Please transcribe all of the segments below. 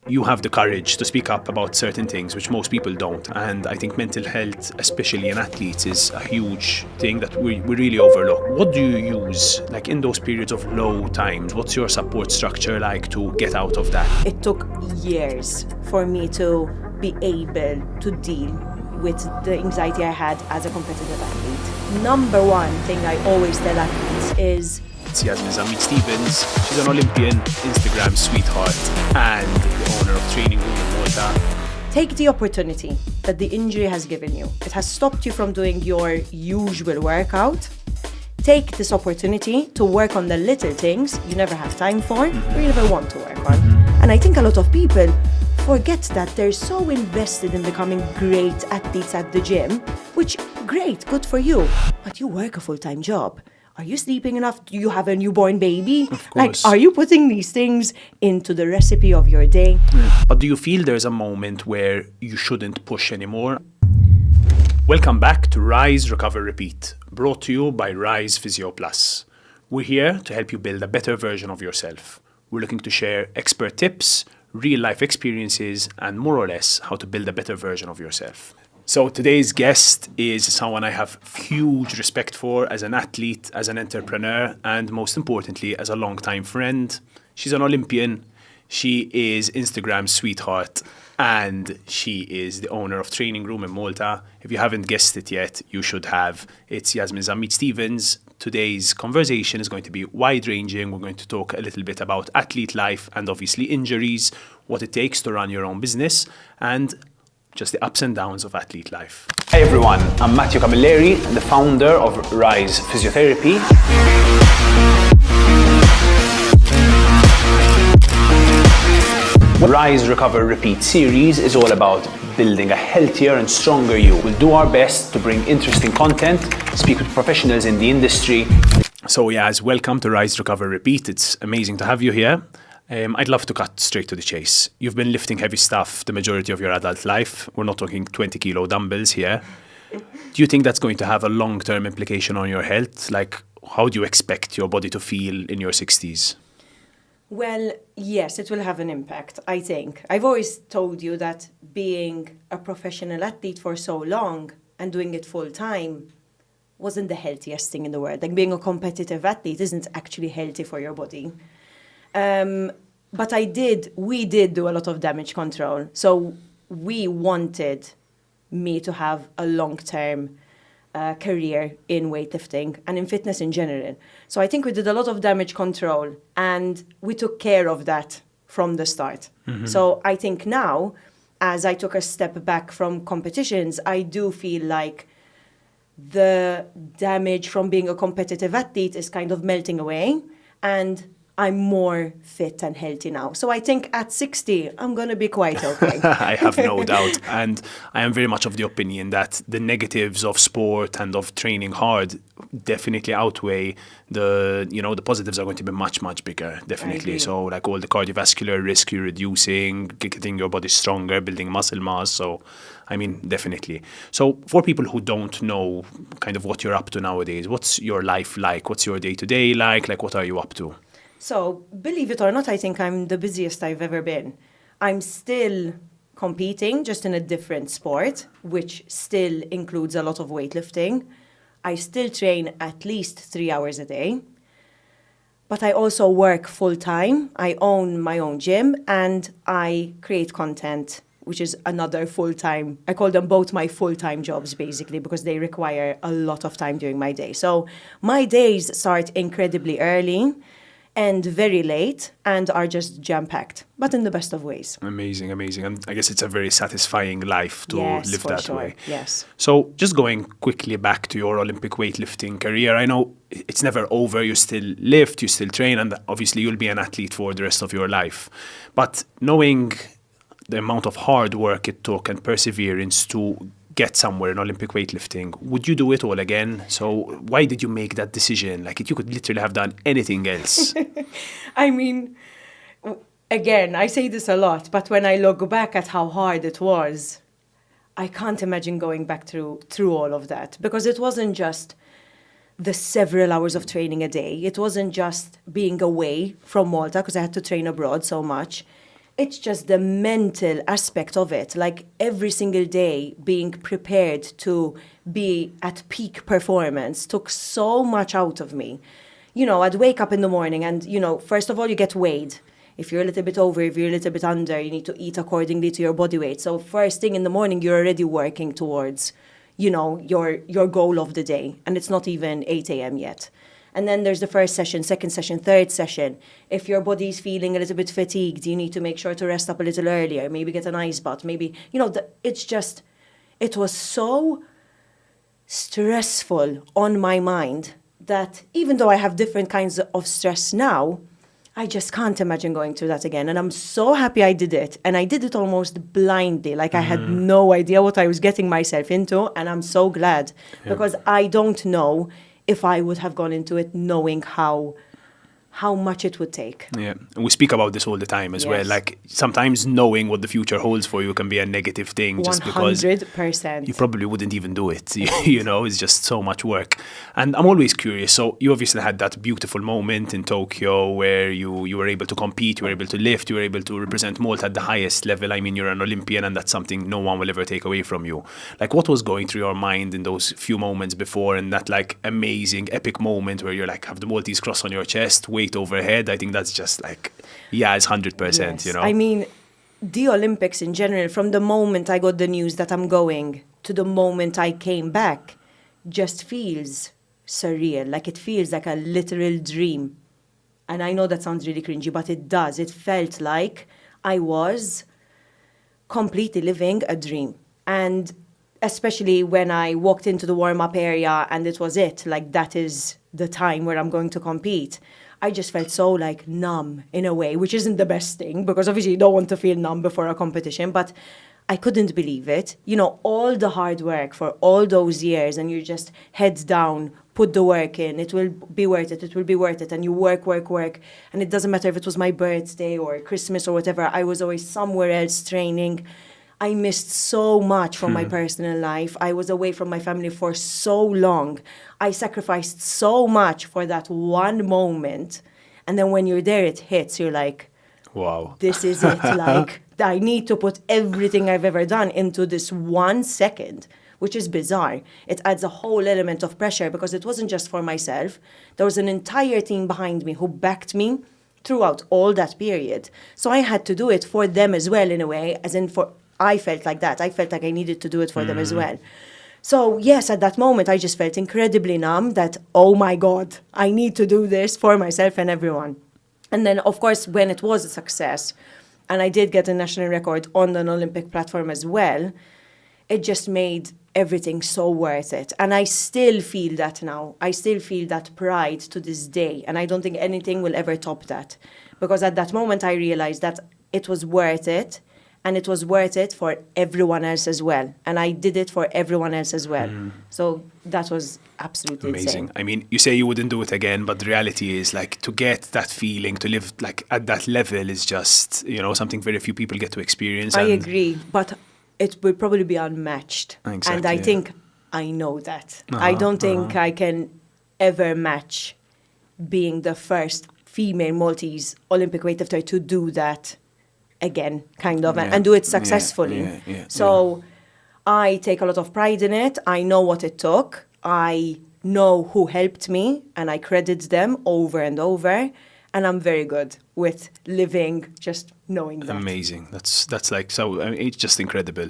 You have the courage to speak up about certain things which most people don't, and I think mental health, especially in athletes, is a huge thing that we really overlook. What do you use, like in those periods of low times? What's your support structure like to get out of that? It took years for me to be able to deal with the anxiety I had as a competitive athlete. Number one thing I always tell athletes is It's Yazmin Zammit Stevens. She's an Olympian, Instagram sweetheart, and the owner of Training Room in Malta. take the opportunity that the injury has given you. It has stopped you from doing your usual workout. Take this opportunity to work on the little things you never have time for or you never want to work on. And I think a lot of people forget that they're so invested in becoming great athletes at the gym, which, great, good for you, but you work a full-time job. Are you sleeping enough? Do you have a newborn baby? Of course. Like, are you putting these things into the recipe of your day? But do you feel there's a moment where you shouldn't push anymore? Welcome back to Rise, Recover, Repeat, brought to you by Rise Physio Plus. We're here to help you build a better version of yourself. We're looking to share expert tips, real-life experiences, and more or less how to build a better version of yourself. So today's guest is someone I have huge respect for as an athlete, as an entrepreneur, and most importantly, as a longtime friend. She's an Olympian. She is Instagram sweetheart, and she is the owner of Training Room in Malta. If you haven't guessed it yet, you should have. It's Yazmin Zammit Stevens. Today's conversation is going to be wide-ranging. We're going to talk a little bit about athlete life and obviously injuries, what it takes to run your own business, and just the ups and downs of athlete life. Hey everyone, I'm Matteo Camilleri, the founder of Rise Physiotherapy. Rise, Recover, Repeat series is all about building a healthier and stronger you. We'll do our best to bring interesting content, speak with professionals in the industry. So Yaz, welcome to Rise, Recover, Repeat. It's amazing to have you here. I'd love to cut straight to the chase. You've been lifting heavy stuff the majority of your adult life. We're not talking 20-kilo dumbbells here. Do you think that's going to have a long-term implication on your health? Like, how do you expect your body to feel in your 60s? Well, yes, it will have an impact, I think. I've always told you that being a professional athlete for so long and doing it full time wasn't the healthiest thing in the world. Like, being a competitive athlete isn't actually healthy for your body. But we did do a lot of damage control. So we wanted me to have a long-term career in weightlifting and in fitness in general. So I think we did a lot of damage control and we took care of that from the start. So I think now, as I took a step back from competitions, I do feel like the damage from being a competitive athlete is kind of melting away and I'm more fit and healthy now. So I think at 60, I'm going to be quite okay. I have no doubt. And I am very much of the opinion that the negatives of sport and of training hard definitely outweigh the positives are going to be much, much bigger, definitely. So like all the cardiovascular risk you're reducing, getting your body stronger, building muscle mass. So, I mean, definitely. So for people who don't know kind of what you're up to nowadays, what's your life like? What's your day-to-day like? Like, what are you up to? So, believe it or not, I think I'm the busiest I've ever been. I'm still competing, just in a different sport, which still includes a lot of weightlifting. I still train at least 3 hours a day. But I also work full-time. I own my own gym, and I create content, which is another full-time. I call them both my full-time jobs, basically, because they require a lot of time during my day. So my days start incredibly early and very late and are just jam-packed, but in the best of ways. Amazing, amazing. And I guess it's a very satisfying life to live that way. Yes. So just going quickly back to your Olympic weightlifting career, I know it's never over. You still lift, you still train, and obviously you'll be an athlete for the rest of your life. But knowing the amount of hard work it took and perseverance to get somewhere in Olympic weightlifting, would you do it all again? So why did you make that decision? Like, you could literally have done anything else. I mean, again, I say this a lot, but when I look back at how hard it was, I can't imagine going back through all of that, because it wasn't just the several hours of training a day. It wasn't just being away from Malta, because I had to train abroad so much. it's just the mental aspect of it. Like every single day being prepared to be at peak performance took so much out of me. You know, I'd wake up in the morning and, you know, first of all, you get weighed. If you're a little bit over, if you're a little bit under, you need to eat accordingly to your body weight. So first thing in the morning, you're already working towards, you know, your goal of the day. And it's not even 8 a.m. yet. And then there's the first session, second session, third session. If your body's feeling a little bit fatigued, you need to make sure to rest up a little earlier, maybe get an ice bath, maybe, you know, it was so stressful on my mind that even though I have different kinds of stress now, I just can't imagine going through that again. And I'm so happy I did it. And I did it almost blindly. Like I had no idea what I was getting myself into. And I'm so glad because I don't know if I would have gone into it knowing how much it would take. Yeah, and we speak about this all the time as well. Like sometimes knowing what the future holds for you can be a negative thing just because 100%. you probably wouldn't even do it. You know, it's just so much work. And I'm always curious. So you obviously had that beautiful moment in Tokyo where you were able to compete, you were able to lift, you were able to represent Malta at the highest level. I mean, you're an Olympian and that's something no one will ever take away from you. Like what was going through your mind in those few moments before and that like amazing epic moment where you're like have the Maltese cross on your chest, weight overhead? I think that's just like, yeah, it's 100%, Yes. you know? I mean, the Olympics in general, from the moment I got the news that I'm going to the moment I came back, just feels surreal. Like it feels like a literal dream. And I know that sounds really cringy, but it does. It felt like I was completely living a dream. And especially when I walked into the warm-up area and it was it, like that is the time where I'm going to compete. I just felt so like numb in a way, which isn't the best thing because obviously you don't want to feel numb before a competition, but I couldn't believe it. You know, all the hard work for all those years and you just head down, put the work in, it will be worth it, it will be worth it. And you work. And it doesn't matter if it was my birthday or Christmas or whatever, I was always somewhere else training. I missed so much from my personal life. I was away from my family for so long. I sacrificed so much for that one moment. And then when you're there, it hits. You're like, wow, this is it. Like, I need to put everything I've ever done into this 1 second, which is bizarre. It adds a whole element of pressure because it wasn't just for myself. There was an entire team behind me who backed me throughout all that period. So I had to do it for them as well in a way, as in I felt like that. I felt like I needed to do it for them as well. So yes, at that moment, I just felt incredibly numb that, oh my God, I need to do this for myself and everyone. And then, of course, when it was a success, and I did get a national record on an Olympic platform as well, it just made everything so worth it. And I still feel that now. I still feel that pride to this day. And I don't think anything will ever top that. Because at that moment, I realized that it was worth it. And it was worth it for everyone else as well. And I did it for everyone else as well. So that was absolutely amazing. insane. I mean, you say you wouldn't do it again, but the reality is like to get that feeling, to live like at that level is just, you know, something very few people get to experience. I agree, but it will probably be unmatched. Exactly, and I think I know that. I don't think I can ever match being the first female Maltese Olympic weightlifter to do that again, kind of, and do it successfully. So I take a lot of pride in it. I know what it took. I know who helped me, and I credit them over and over. And I'm very good with living, just knowing that. Amazing. That's like, so I mean, it's just incredible.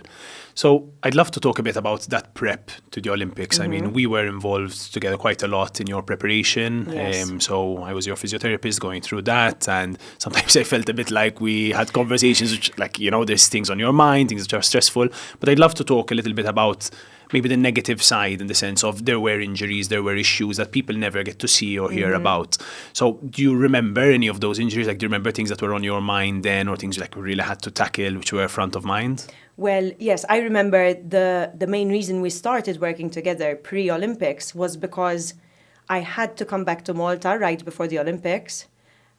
So I'd love to talk a bit about that prep to the Olympics. I mean, we were involved together quite a lot in your preparation. Yes. So I was your physiotherapist going through that. And sometimes I felt a bit like we had conversations, which, like, you know, there's things on your mind, things that are stressful. But I'd love to talk a little bit about maybe the negative side in the sense of there were injuries, there were issues that people never get to see or hear about. So do you remember any of those injuries? Like, do you remember things that were on your mind then or things like we really had to tackle which were front of mind? Well, yes, I remember the main reason we started working together pre-Olympics was because I had to come back to Malta right before the Olympics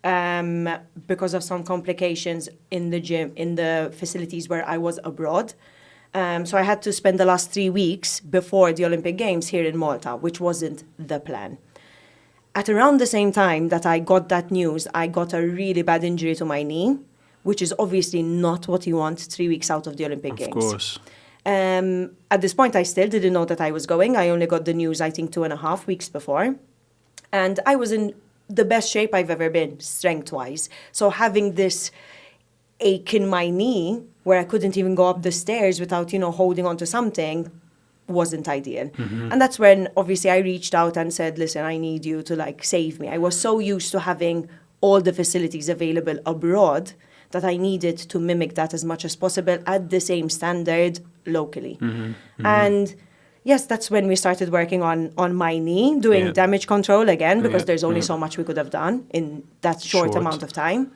because of some complications in the gym, in the facilities where I was abroad. So I had to spend the last 3 weeks before the Olympic Games here in Malta, which wasn't the plan. At around the same time that I got that news, I got a really bad injury to my knee, which is obviously not what you want 3 weeks out of the Olympic Games. Of course. At this point, I still didn't know that I was going. I only got the news, I think, 2.5 weeks before. And I was in the best shape I've ever been, strength-wise. So having this ache in my knee, where I couldn't even go up the stairs without, holding onto something, wasn't ideal. And that's when, obviously, I reached out and said, listen, I need you to, save me. I was so used to having all the facilities available abroad that I needed to mimic that as much as possible at the same standard locally. And yes, that's when we started working on my knee, doing damage control again, because there's only so much we could have done in that short amount of time.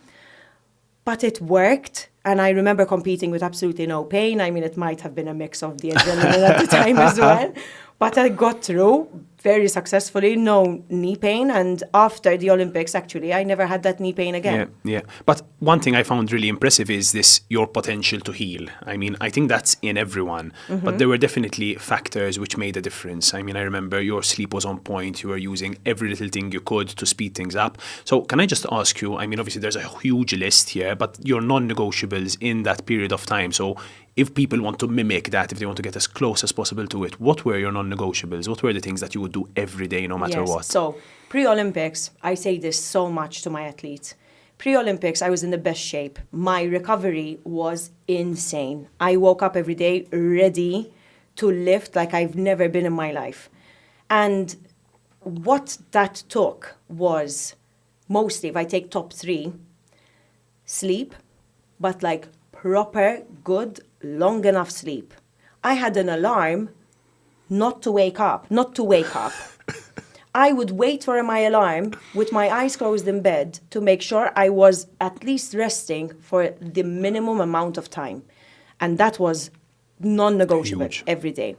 But it worked, and I remember competing with absolutely no pain. I mean, it might have been a mix of the adrenaline at the time as well. But I got through very successfully, no knee pain. And after the Olympics, actually, I never had that knee pain again. Yeah. But one thing I found really impressive is your potential to heal. I mean, I think that's in everyone. But there were definitely factors which made a difference. I mean, I remember your sleep was on point. You were using every little thing you could to speed things up. So can I just ask you, I mean, obviously there's a huge list here, but your non-negotiables in that period of time. So if people want to mimic that, if they want to get as close as possible to it, what were your non-negotiables? What were the things that you would do every day, no matter what? So pre-Olympics, I say this so much to my athletes. Pre-Olympics, I was in the best shape. My recovery was insane. I woke up every day ready to lift like I've never been in my life. And what that took was, mostly, if I take top 3, sleep, but proper, good, long enough sleep. I had an alarm not to wake up. I would wait for my alarm with my eyes closed in bed to make sure I was at least resting for the minimum amount of time. And that was non-negotiable every day.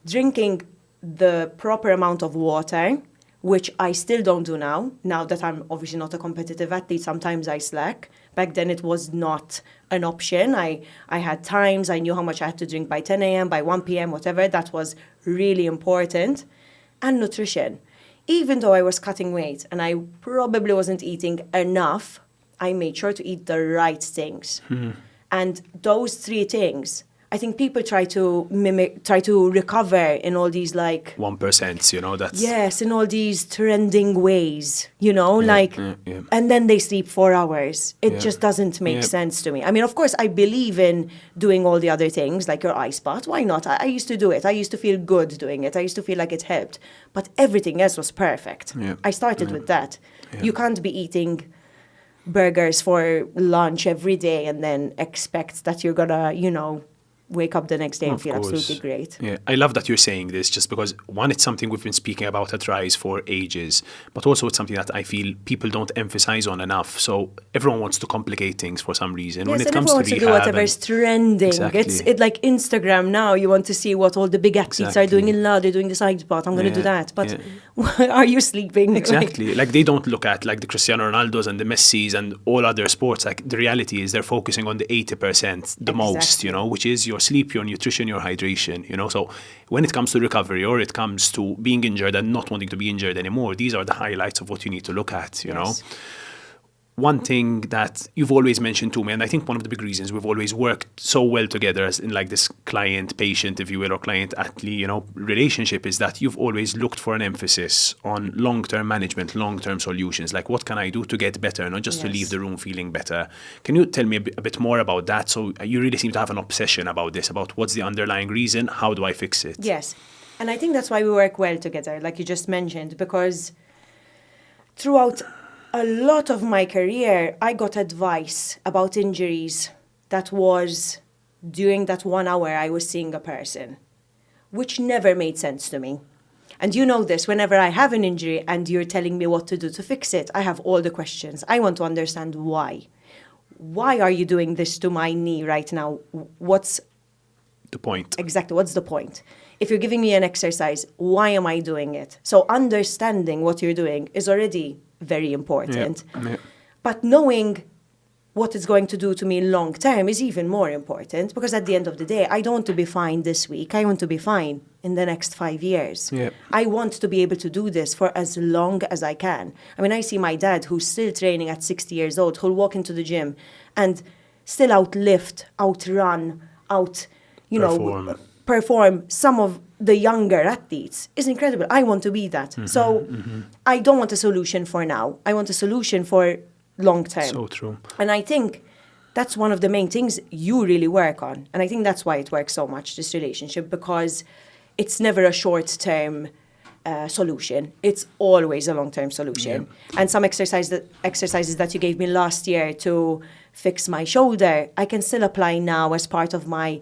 Drinking the proper amount of water, which I still don't do now. Now that I'm obviously not a competitive athlete, sometimes I slack. Back then it was not an option. I had times, I knew how much I had to drink by 10 a.m., by 1 p.m., whatever. That was really important. And nutrition. Even though I was cutting weight and I probably wasn't eating enough, I made sure to eat the right things. And those 3 things, I think people try to recover in all these 1%, that's... Yes, in all these trending ways, and then they sleep 4 hours. It just doesn't make sense to me. I mean, of course, I believe in doing all the other things, like your ice bath. Why not? I used to do it. I used to feel good doing it. I used to feel like it helped. But everything else was perfect. I started with that. You can't be eating burgers for lunch every day and then expect that you're gonna, wake up the next day and feel absolutely great. Yeah, I love that you're saying this, just because, one, it's something we've been speaking about at Rise for ages, but also it's something that I feel people don't emphasize on enough. So everyone wants to complicate things for some reason. Yes, when it and comes everyone wants to do whatever's trending. Exactly. It's like Instagram now. You want to see what all the big athletes are doing in La. They're doing the side spot. I'm going to do that. But are you sleeping? Exactly. Like they don't look at the Cristiano Ronaldos and the Messis and all other sports. Like the reality is they're focusing on the 80%, the most, which is your sleep, your nutrition, your hydration, So when it comes to recovery or it comes to being injured and not wanting to be injured anymore, these are the highlights of what you need to look at, One thing that you've always mentioned to me, and I think one of the big reasons we've always worked so well together as in this client-patient, if you will, or client-athlete, relationship, is that you've always looked for an emphasis on long-term management, long-term solutions. Like, what can I do to get better, not just to leave the room feeling better? Can you tell me a bit more about that? So you really seem to have an obsession about this, about what's the underlying reason, how do I fix it? Yes, and I think that's why we work well together, like you just mentioned, because throughout a lot of my career, I got advice about injuries that was during that 1 hour I was seeing a person, which never made sense to me. And you know this, whenever I have an injury and you're telling me what to do to fix it, I have all the questions. I want to understand why. Why are you doing this to my knee right now? What's the point? Exactly, what's the point? If you're giving me an exercise, why am I doing it? So understanding what you're doing is already very important. But knowing what it's going to do to me long term is even more important, because at the end of the day, I don't want to be fine this week. I want to be fine in the next 5 years. Yeah. I want to be able to do this for as long as I can. I mean, I see my dad, who's still training at 60 years old, who'll walk into the gym and still outlift, outrun, perform some of the younger athletes. Is incredible. I want to be that. So I don't want a solution for now. I want a solution for long term. So true. And I think that's one of the main things you really work on. And I think that's why it works so much, this relationship, because it's never a short-term solution. It's always a long-term solution. Yeah. And some exercises that you gave me last year to fix my shoulder, I can still apply now as part of my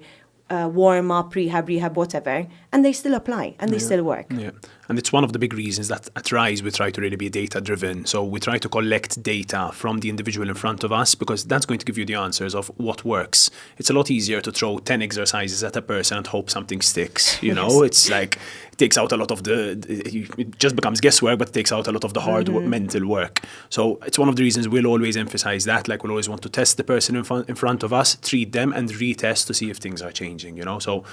warm-up, rehab, whatever, and they still apply, and they still work. Yeah, and it's one of the big reasons that at Rise we try to really be data-driven. So we try to collect data from the individual in front of us, because that's going to give you the answers of what works. It's a lot easier to throw 10 exercises at a person and hope something sticks, you know? It's like, it takes out a lot of it just becomes guesswork, but it takes out a lot of the hard mental work. So it's one of the reasons we'll always emphasize that, like we'll always want to test the person in front of us, treat them, and retest to see if things are changing, you know? So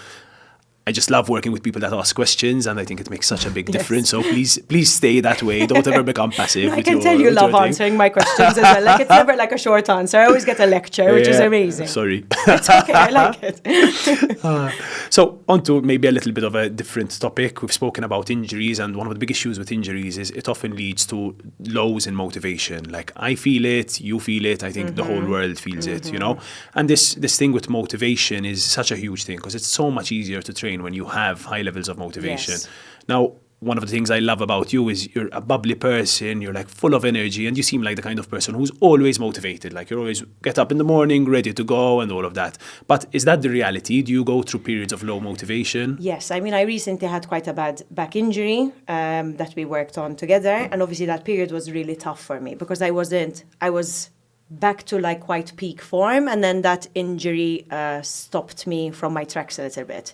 I just love working with people that ask questions, and I think it makes such a big difference. So please stay that way. Don't ever become passive. I can tell you love answering my questions as well. Like, it's never like a short answer. I always get a lecture, which is amazing. Sorry. It's okay. I like it. So on to maybe a little bit of a different topic. We've spoken about injuries, and one of the big issues with injuries is it often leads to lows in motivation. Like, I feel it, you feel it, I think the whole world feels it, you know? And this thing with motivation is such a huge thing, because it's so much easier to train when you have high levels of motivation. Yes. Now, one of the things I love about you is you're a bubbly person, you're like full of energy, and you seem like the kind of person who's always motivated. Like, you're always get up in the morning, ready to go and all of that. But is that the reality? Do you go through periods of low motivation? Yes. I mean, I recently had quite a bad back injury that we worked on together. And obviously that period was really tough for me, because I was back to like quite peak form. And then that injury stopped me from my tracks a little bit.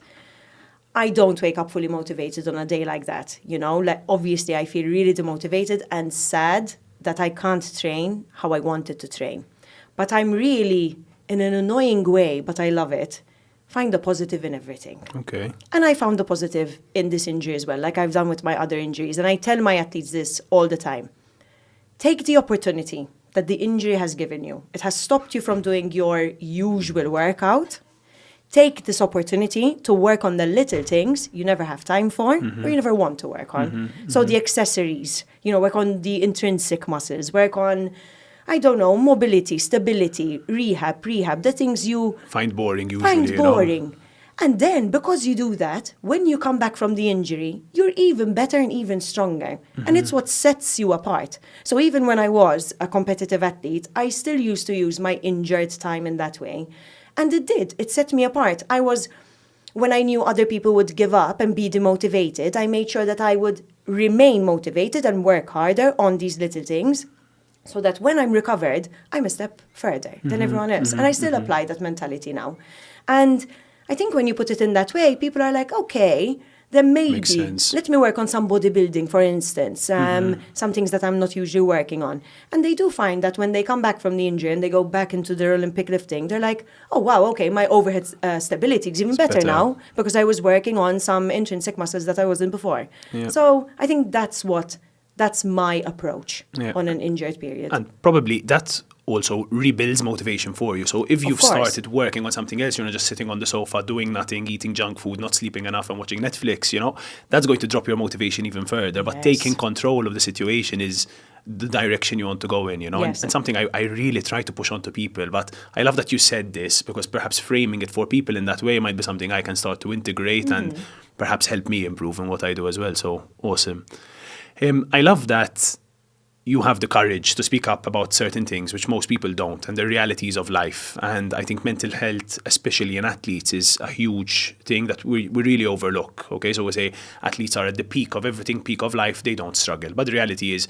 I don't wake up fully motivated on a day like that, you know? Like, obviously, I feel really demotivated and sad that I can't train how I wanted to train. But I'm really, in an annoying way, but I love it, find the positive in everything. Okay. And I found the positive in this injury as well, like I've done with my other injuries. And I tell my athletes this all the time. Take the opportunity that the injury has given you. It has stopped you from doing your usual workout. Take this opportunity to work on the little things you never have time for or you never want to work on. So the accessories, you know, work on the intrinsic muscles, work on, I don't know, mobility, stability, rehab, the things you find boring usually. Find boring. And then, because you do that, when you come back from the injury, you're even better and even stronger. And it's what sets you apart. So even when I was a competitive athlete, I still used to use my injured time in that way. And it did. It set me apart. When I knew other people would give up and be demotivated, I made sure that I would remain motivated and work harder on these little things, so that when I'm recovered, I'm a step further than everyone else. And I still apply that mentality now. And I think when you put it in that way, people are like, okay, then maybe let me work on some bodybuilding, for instance, some things that I'm not usually working on. And they do find that when they come back from the injury and they go back into their Olympic lifting, they're like, oh, wow, okay, my overhead stability is even better now, because I was working on some intrinsic muscles that I wasn't before. Yeah. So I think that's my approach on an injured period. And probably that's also rebuilds motivation for you. So if you've started working on something else, you're not just sitting on the sofa doing nothing, eating junk food, not sleeping enough and watching Netflix, you know, that's going to drop your motivation even further. But taking control of the situation is the direction you want to go in, you know, and something I really try to push on to people. But I love that you said this, because perhaps framing it for people in that way might be something I can start to integrate and perhaps help me improve in what I do as well. So awesome. I love that you have the courage to speak up about certain things which most people don't, and the realities of life. And I think mental health, especially in athletes, is a huge thing that we really overlook. Okay, so we say athletes are at the peak of everything, peak of life, they don't struggle. But the reality is,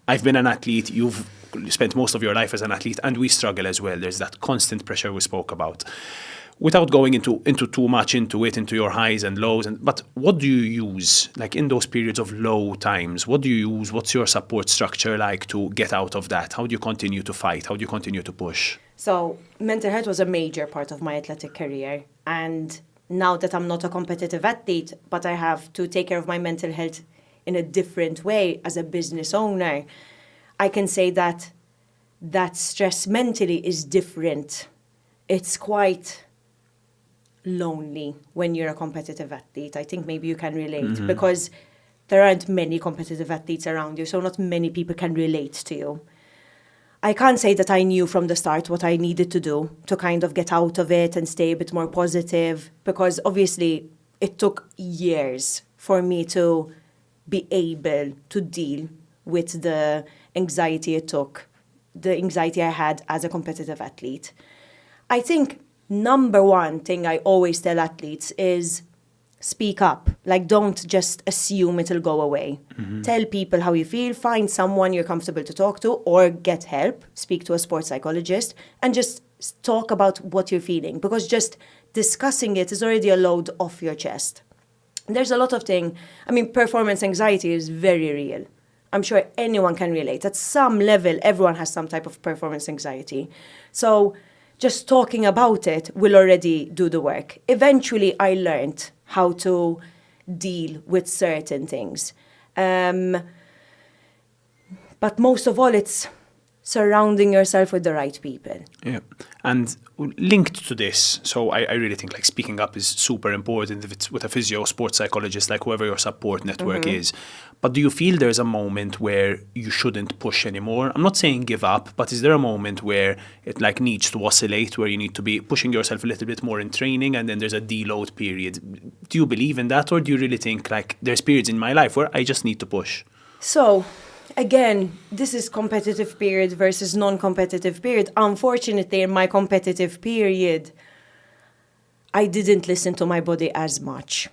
I've been an athlete, you've spent most of your life as an athlete, and we struggle as well. There's that constant pressure we spoke about. Without going into too much into your highs and lows, but what do you use like in those periods of low times? What do you use? What's your support structure like to get out of that? How do you continue to fight? How do you continue to push? So mental health was a major part of my athletic career, and now that I'm not a competitive athlete, but I have to take care of my mental health in a different way as a business owner, I can say that stress mentally is different. It's quite lonely when you're a competitive athlete. I think maybe you can relate because there aren't many competitive athletes around you, so not many people can relate to you. I can't say that I knew from the start what I needed to do to kind of get out of it and stay a bit more positive, because obviously it took years for me to be able to deal with the anxiety the anxiety I had as a competitive athlete. I think number one thing I always tell athletes is speak up. Like, don't just assume it'll go away. Tell people how you feel, find someone you're comfortable to talk to, or get help, speak to a sports psychologist, and just talk about what you're feeling, because just discussing it is already a load off your chest. There's a lot of things. I mean, performance anxiety is very real. I'm sure anyone can relate. At some level, everyone has some type of performance anxiety. So just talking about it will already do the work. Eventually, I learned how to deal with certain things. But most of all, it's surrounding yourself with the right people. Yeah. And linked to this, so I really think like speaking up is super important if it's with a physio, sports psychologist, like whoever your support network is. But do you feel there's a moment where you shouldn't push anymore? I'm not saying give up, but is there a moment where it like needs to oscillate, where you need to be pushing yourself a little bit more in training and then there's a deload period? Do you believe in that, or do you really think like there's periods in my life where I just need to push? So, again, this is competitive period versus non-competitive period. Unfortunately, in my competitive period, I didn't listen to my body as much.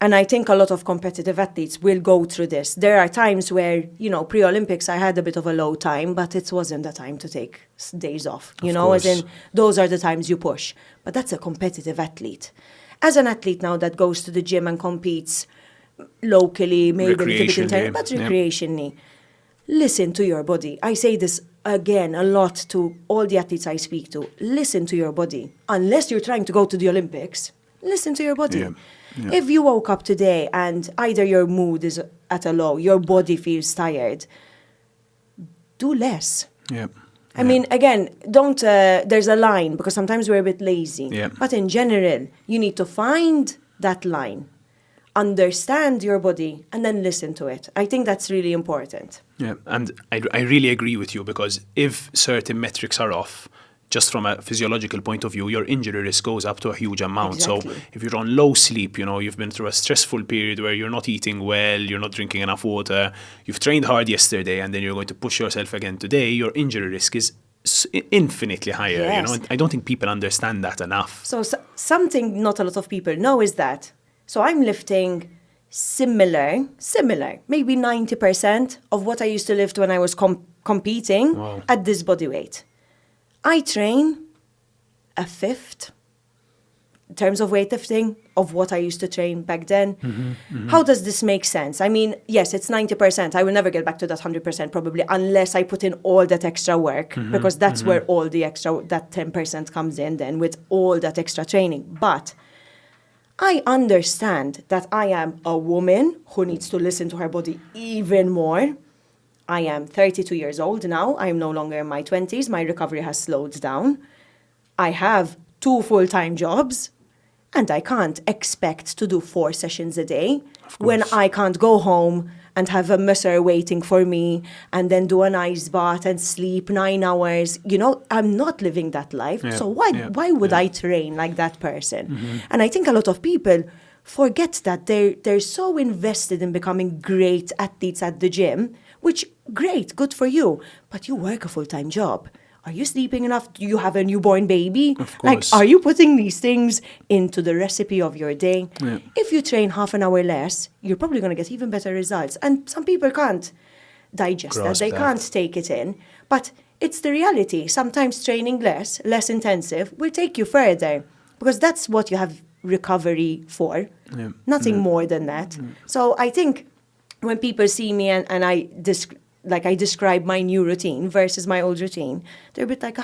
And I think a lot of competitive athletes will go through this. There are times where, pre-Olympics, I had a bit of a low time, but it wasn't the time to take days off. As in, those are the times you push. But that's a competitive athlete. As an athlete now that goes to the gym and competes locally, maybe a little bit in but recreationally, listen to your body. I say this again a lot to all the athletes I speak to. Listen to your body. Unless you're trying to go to the Olympics, listen to your body. Yeah. Yeah. If you woke up today and either your mood is at a low, your body feels tired, do less. Yeah. I mean, again, don't, there's a line, because sometimes we're a bit lazy. Yeah. But in general, you need to find that line, understand your body, and then listen to it. I think that's really important. Yeah, and I really agree with you, because if certain metrics are off, just from a physiological point of view, your injury risk goes up to a huge amount. Exactly. So if you're on low sleep, you've been through a stressful period where you're not eating well, you're not drinking enough water, you've trained hard yesterday, and then you're going to push yourself again today, your injury risk is infinitely higher. Yes. I don't think people understand that enough. So something not a lot of people know is that, so I'm lifting similar, maybe 90% of what I used to lift when I was competing at this body weight. I train a fifth in terms of weightlifting of what I used to train back then. How does this make sense? I mean, yes, it's 90%. I will never get back to that 100% probably unless I put in all that extra work, because that's where all the extra, that 10% comes in then with all that extra training. But I understand that I am a woman who needs to listen to her body even more. I am 32 years old now. I am no longer in my 20s. My recovery has slowed down. I have 2 full-time jobs, and I can't expect to do 4 sessions a day when I can't go home and have a musser waiting for me and then do an ice bath and sleep 9 hours. I'm not living that life. Yeah, so why would I train like that person? And I think a lot of people forget that they're so invested in becoming great athletes at the gym, which, great, good for you, but you work a full-time job. Are you sleeping enough? Do you have a newborn baby? Of course. Are you putting these things into the recipe of your day? Yeah. If you train half an hour less, you're probably going to get even better results. And some people can't digest that. They can't take it in. But it's the reality. Sometimes training less intensive, will take you further. because that's what you have recovery for. Nothing more than that. So I think when people see me and I describe my new routine versus my old routine, they're a bit like,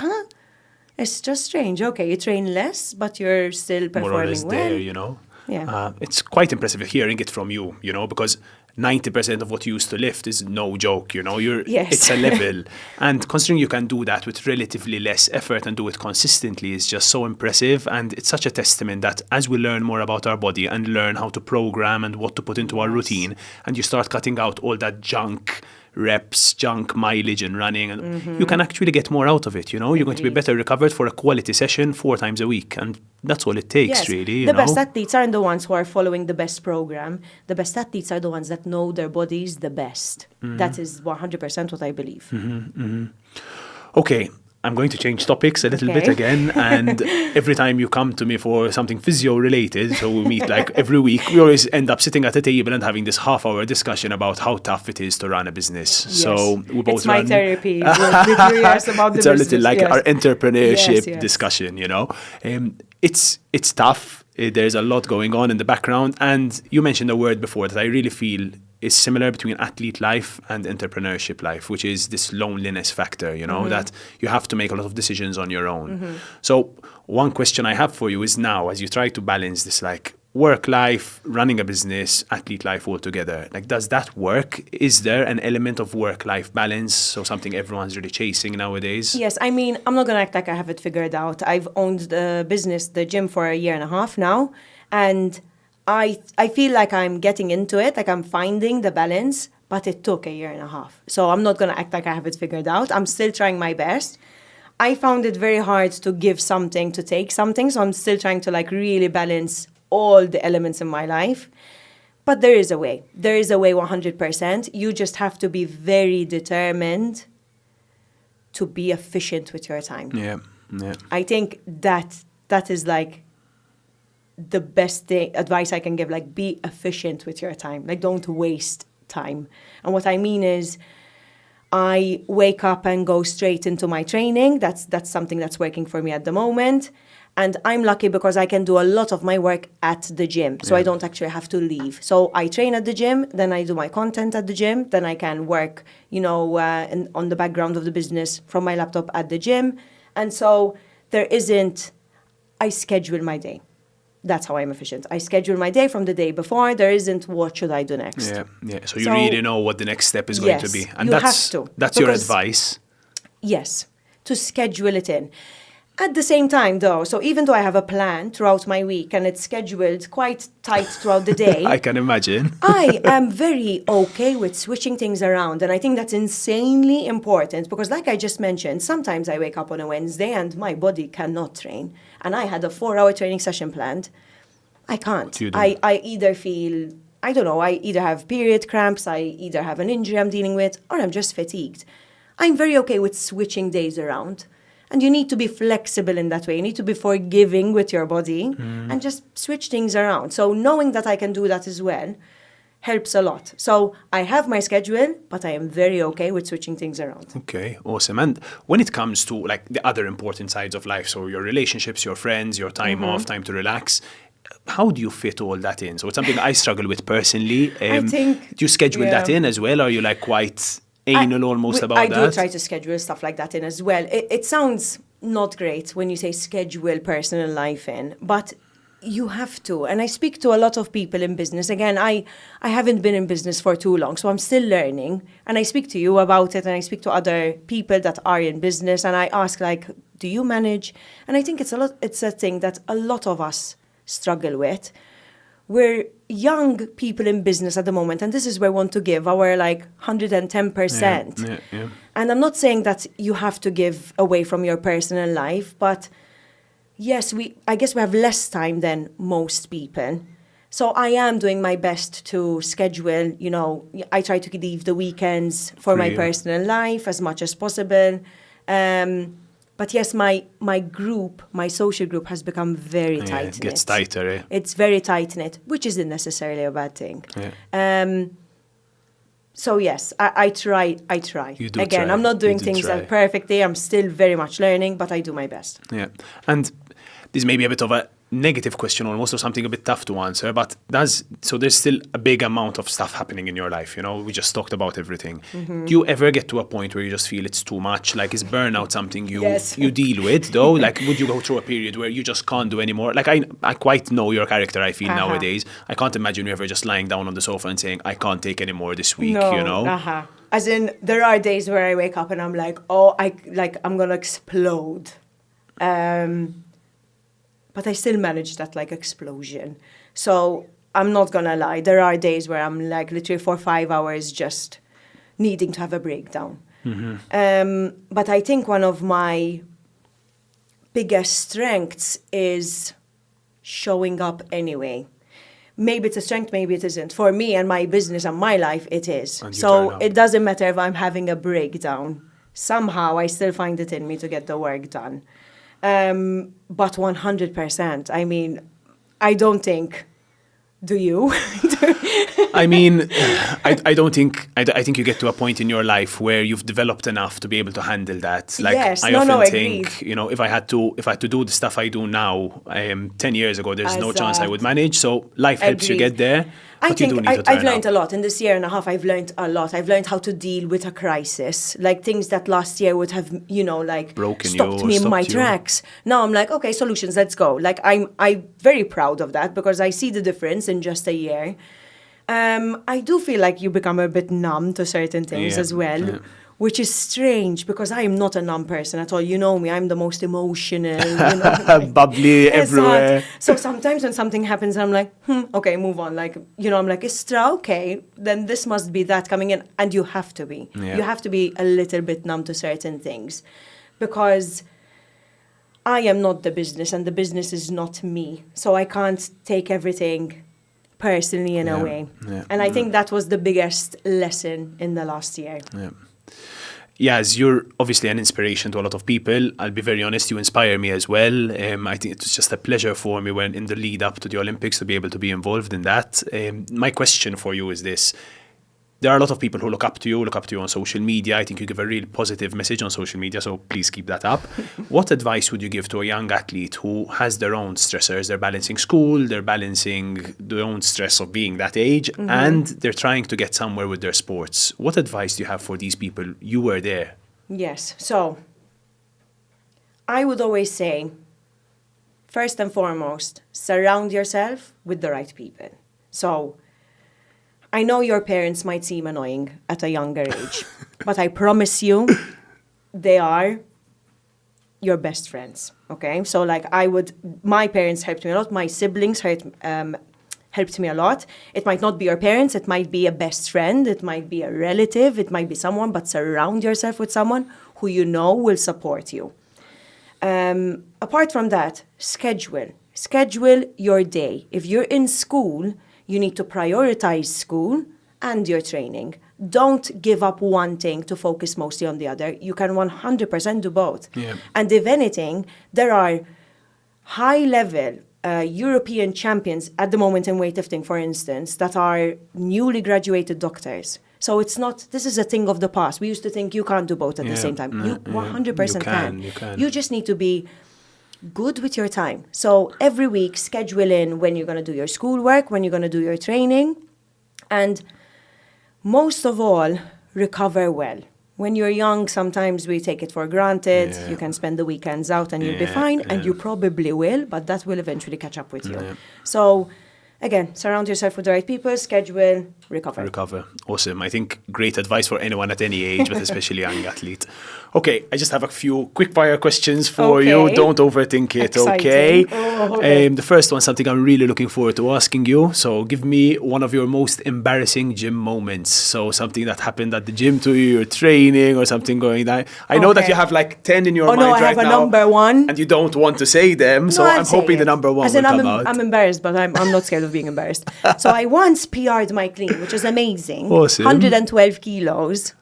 it's just strange. Okay, you train less, but you're still performing more or less well. there, you know. Yeah. It's quite impressive hearing it from you, you know, because 90% of what you used to lift is no joke, you know. Yes. It's a level. And considering you can do that with relatively less effort and do it consistently is just so impressive. And it's such a testament that as we learn more about our body and learn how to program and what to put into our routine, and you start cutting out all that junk reps, junk mileage and running, and you can actually get more out of it, you know. You're going to be better recovered for a quality session 4 times a week, and that's all it takes, really. The best athletes aren't the ones who are following the best program. The best athletes are the ones that know their bodies the best. That is 100% what I believe. Okay, I'm going to change topics a little bit again, and every time you come to me for something physio related, so we meet like every week, we always end up sitting at a table and having this half-hour discussion about how tough it is to run a business. Yes. So we both it's my therapy with you years about the it's business. a little like our entrepreneurship Yes. discussion, you know. It's tough. There's a lot going on in the background, and you mentioned a word before that I really feel is similar between athlete life and entrepreneurship life, which is this loneliness factor, you know, that you have to make a lot of decisions on your own. So one question I have for you is now, as you try to balance this like work life, running a business, athlete life all together, like does that work? Is there an element of work-life balance, so something everyone's really chasing nowadays? Yes, I mean, I'm not going to act like I have it figured out. I've owned the business, the gym, for 1.5 years now, and I feel like I'm getting into it, like I'm finding the balance, but it took 1.5 years. So I'm not going to act like I have it figured out. I'm still trying my best. I found it very hard to give something, to take something, so I'm still trying to like really balance all the elements in my life. But there is a way. There is a way 100%. You just have to be very determined to be efficient with your time. Yeah. I think that is like the best advice I can give, like be efficient with your time. Like don't waste time. And what I mean is I wake up and go straight into my training. That's something that's working for me at the moment. And I'm lucky because I can do a lot of my work at the gym. So I don't actually have to leave. So I train at the gym, then I do my content at the gym, then I can work, you know, on the background of the business from my laptop at the gym. And so I schedule my day. That's how I'm efficient. I schedule my day from the day before. There isn't what should I do next. Yeah. So you really know what the next step is going to be. And have that's to, your advice. Yes, to schedule it in. At the same time, though, so even though I have a plan throughout my week and it's scheduled quite tight throughout the day, I can imagine. I am very okay with switching things around. And I think that's insanely important because like I just mentioned, sometimes I wake up on a Wednesday and my body cannot train. And I had a 4-hour training session planned. I can't. I either feel, I don't know, I either have period cramps, I either have an injury I'm dealing with, or I'm just fatigued. I'm very okay with switching days around. And you need to be flexible in that way. You need to be forgiving with your body and just switch things around. So knowing that I can do that as well helps a lot. So I have my schedule, but I am very okay with switching things around. Okay, awesome. And when it comes to like the other important sides of life, so your relationships, your friends, your time off, time to relax, how do you fit all that in? So it's something I struggle with personally. I think, do you schedule that in as well? Or are you like quite anal almost about that? I do try to schedule stuff like that in as well. It sounds not great when you say schedule personal life in, but you have to. And I speak to a lot of people in business. Again, I haven't been in business for too long, so I'm still learning. And I speak to you about it, and I speak to other people that are in business, and I ask, like, do you manage? And I think it's a thing that a lot of us struggle with. We're young people in business at the moment, and this is where we want to give our 110%. Yeah. And I'm not saying that you have to give away from your personal life, but yes, I guess we have less time than most people. So I am doing my best to schedule, I try to leave the weekends for my personal life as much as possible. But yes, my group, my social group has become very tight-knit. It gets tighter, It's very tight-knit, which isn't necessarily a bad thing. Yeah. So yes, I try. You do Again, try. I'm not doing things perfectly. I'm still very much learning, but I do my best. Yeah. And this may be a bit of a negative question almost, or something a bit tough to answer, but so there's still a big amount of stuff happening in your life, you know, we just talked about everything. Do you ever get to a point where you just feel it's too much? Like, is burnout something you deal with though? Like, would you go through a period where you just can't do anymore? Like, I quite know your character, I feel nowadays. I can't imagine you ever just lying down on the sofa and saying, I can't take any more this week, you know? As in, there are days where I wake up and I'm like, I'm gonna explode. But I still manage that like explosion. So I'm not gonna lie. There are days where I'm like literally 4 or 5 hours just needing to have a breakdown. But I think one of my biggest strengths is showing up anyway. Maybe it's a strength, maybe it isn't. For me and my business and my life, it is. So it doesn't matter if I'm having a breakdown. Somehow I still find it in me to get the work done. But 100%. I mean, I don't think. Do you? I mean, I don't think. I think you get to a point in your life where you've developed enough to be able to handle that. Like, yes, I often agreed. think, you know, if I had to do the stuff I do now, 10 years ago, there's no chance I would manage. So life helps you get there. I but think you do need to turn I've learned up. a lot. In this year and a half, I've learned a lot. I've learned how to deal with a crisis. Like things that last year would have, you know, like Broken stopped you, me in my stopped you. tracks. Now I'm like, okay, solutions, let's go. Like I'm very proud of that because I see the difference in just a year. I do feel like you become a bit numb to certain things as well. Which is strange because I am not a numb person at all. You know me, I'm the most emotional, you know, like, bubbly everywhere. So sometimes when something happens, I'm like, okay, move on. Like, you know, I'm like, Istra, okay, then this must be that coming in. And you have to be. Yeah. You have to be a little bit numb to certain things because I am not the business and the business is not me. So I can't take everything personally in a way. Yeah. And I think that was the biggest lesson in the last year. Yeah. Yes, you're obviously an inspiration to a lot of people. I'll be very honest, you inspire me as well. I think it was just a pleasure for me when in the lead up to the Olympics to be able to be involved in that. My question for you is this. There are a lot of people who look up to you on social media. I think you give a real positive message on social media, so please keep that up. What advice would you give to a young athlete who has their own stressors? They're balancing school, they're balancing their own stress of being that age, and they're trying to get somewhere with their sports. What advice do you have for these people? You were there. Yes. So I would always say, first and foremost, surround yourself with the right people. So I know your parents might seem annoying at a younger age, but I promise you, they are your best friends, okay? So like my parents helped me a lot, my siblings helped me a lot. It might not be your parents, it might be a best friend, it might be a relative, it might be someone, but surround yourself with someone who you know will support you. Apart from that, schedule your day. If you're in school, you need to prioritize school and your training. Don't give up one thing to focus mostly on the other. You can 100% do both. Yeah. And if anything, there are high-level European champions at the moment in weightlifting, for instance, that are newly graduated doctors. So it's not, this is a thing of the past. We used to think you can't do both at the same time. You 100% can. You can. You just need to be good with your time. So every week, schedule in when you're going to do your schoolwork, when you're going to do your training, and most of all, recover well. When you're young, sometimes we take it for granted. Yeah. You can spend the weekends out and you'll be fine, and you probably will, but that will eventually catch up with you. Yeah. So again, surround yourself with the right people, schedule, recover. Awesome. I think great advice for anyone at any age, but especially young athlete. Okay, I just have a few quick fire questions for you. Don't overthink it, okay? Okay. The first one, something I'm really looking forward to asking you. So give me one of your most embarrassing gym moments. So something that happened at the gym to you, your training or something going down. I know that you have like 10 in your mind right now. I have a number one. And you don't want to say them, so I'm hoping the number one will come out. I'm embarrassed, but I'm not scared of being embarrassed. So I once PR'd my clean, which is amazing. Awesome. 112 kilos,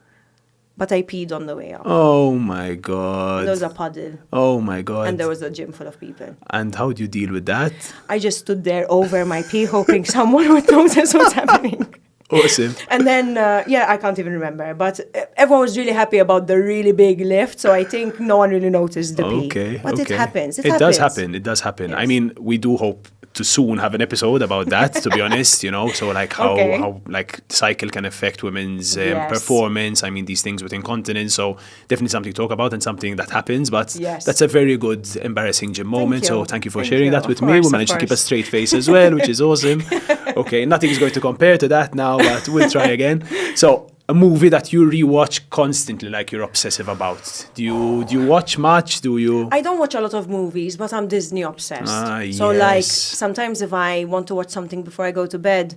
but I peed on the way up. Oh my God. There was a puddle. Oh my God. And there was a gym full of people. And how do you deal with that? I just stood there over my pee, hoping someone would notice what's happening. Awesome. And then, I can't even remember. But everyone was really happy about the really big lift. So I think no one really noticed the pee. Okay. But it happens. It does happen. It does happen. Yes. I mean, we do hope to soon have an episode about that, to be honest, so like how like the cycle can affect women's performance. I mean, these things with incontinence, so definitely something to talk about and something that happens, but that's a very good embarrassing gym moment. So thank you for sharing that with me. We managed to keep a straight face as well, which is awesome. Okay, nothing is going to compare to that now, but we'll try again. So a movie that you rewatch constantly, like you're obsessive about. Do you watch much? I don't watch a lot of movies, but I'm Disney obsessed. So yes. like sometimes if I want to watch something before I go to bed,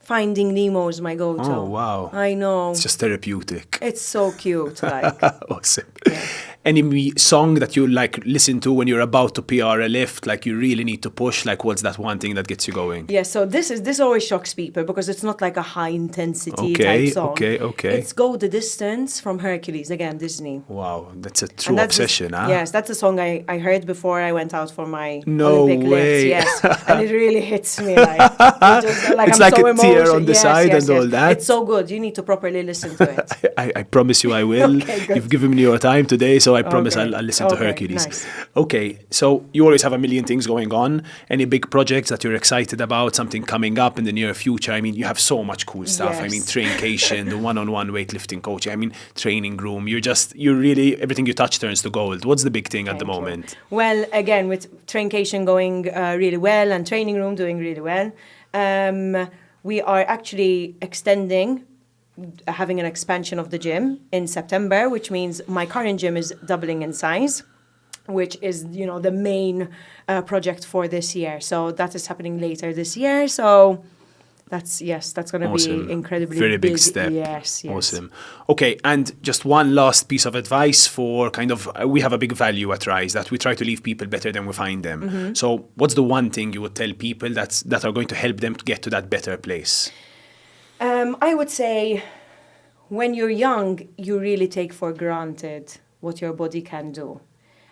Finding Nemo is my go-to. Oh, wow. I know. It's just therapeutic. It's so cute. Like. Awesome. Yeah. Any song that you like listen to when you're about to PR a lift, like you really need to push, like what's that one thing that gets you going? Yeah, so this always shocks people because it's not like a high intensity type song. Okay. It's Go the Distance from Hercules, again, Disney. Wow, that's a true obsession, huh? Yes, that's a song I heard before I went out for my way. Olympic lifts. Yes, and it really hits me. Like, it's I'm like so a tear on the side and all that. It's so good. You need to properly listen to it. I promise you I will. Okay, You've given me your time today, so I promise I'll listen to Hercules. Nice. Okay, so you always have a million things going on. Any big projects that you're excited about, something coming up in the near future? I mean, you have so much cool stuff. Yes. I mean, Traincation, the one-on-one weightlifting coach. I mean, training room. You're really, everything you touch turns to gold. What's the big thing at the moment? Well, again, with Traincation going really well and training room doing really well, we are actually having an expansion of the gym in September, which means my current gym is doubling in size, which is, the main project for this year. So that is happening later this year. So that's going to be incredibly very big step. Yes. Awesome. Okay, and just one last piece of advice for we have a big value at Rise that we try to leave people better than we find them. Mm-hmm. So what's the one thing you would tell people that are going to help them to get to that better place? I would say when you're young, you really take for granted what your body can do.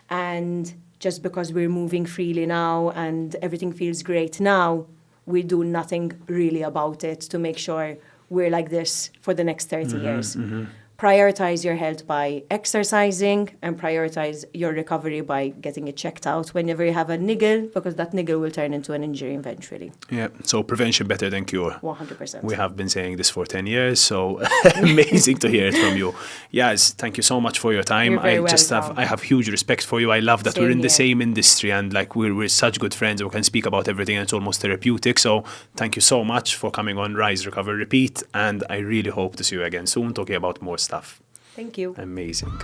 And just because we're moving freely now and everything feels great now, we do nothing really about it to make sure we're like this for the next 30 years. Mm-hmm. Prioritize your health by exercising and prioritize your recovery by getting it checked out whenever you have a niggle, because that niggle will turn into an injury eventually. Yeah, so prevention better than cure. 100%. We have been saying this for 10 years, so amazing to hear it from you. Yes, thank you so much for your time. I have huge respect for you. I love that we're in the same industry and like we're such good friends and we can speak about everything and it's almost therapeutic. So thank you so much for coming on Rise, Recover, Repeat, and I really hope to see you again soon talking about more stuff. Thank you. Amazing.